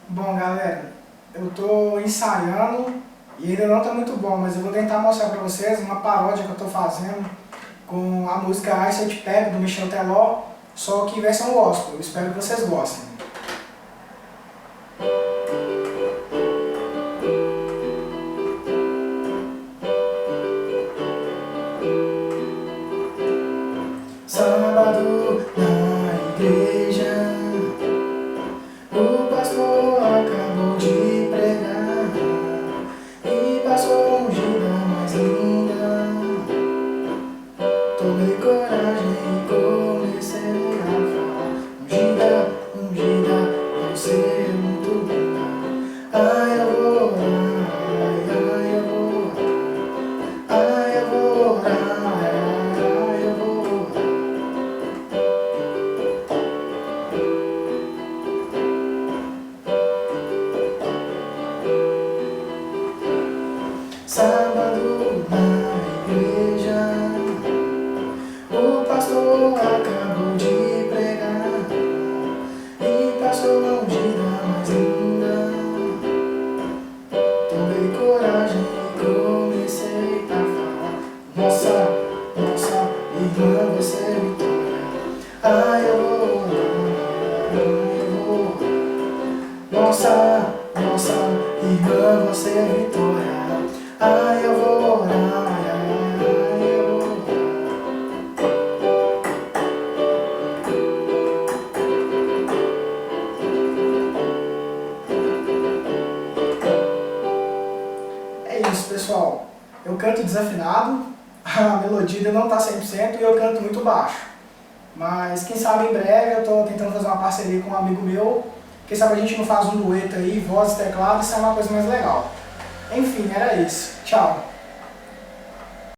Bom, galera, eu tô ensaiando e ainda não tá muito bom, mas eu vou tentar mostrar pra vocês uma paródia que eu tô fazendo com a música Ice Eu Te Pego, do Michel Teló, só que versão gospel. Eu espero que vocês gostem. Sábado na igreja, o pastor acabou de pregar e passou ungida mais linda. Tomei coragem e comecei a falar: ungida, ungida, você é muito linda. Ai, eu vou orar, ai, eu vou orar, ai, eu vou orar, ai, eu vou orar. Sábado na igreja, o pastor acabou de pregar e passou a ungida mais linda. Tomei coragem e comecei a falar: nossa, nossa irmã, você é vitória. Ai, eu vou orar, ai, eu vou orar. Nossa, nossa irmã, você é vitória. Ai, eu vou orar, ai, eu vou orar. É isso, pessoal. Eu canto desafinado, a melodia ainda não está 100% e eu canto muito baixo. Mas quem sabe em breve eu estou tentando fazer uma parceria com um amigo meu. Quem sabe a gente não faz um dueto aí, voz e teclado, isso é uma coisa mais legal. Enfim, era isso. Tchau.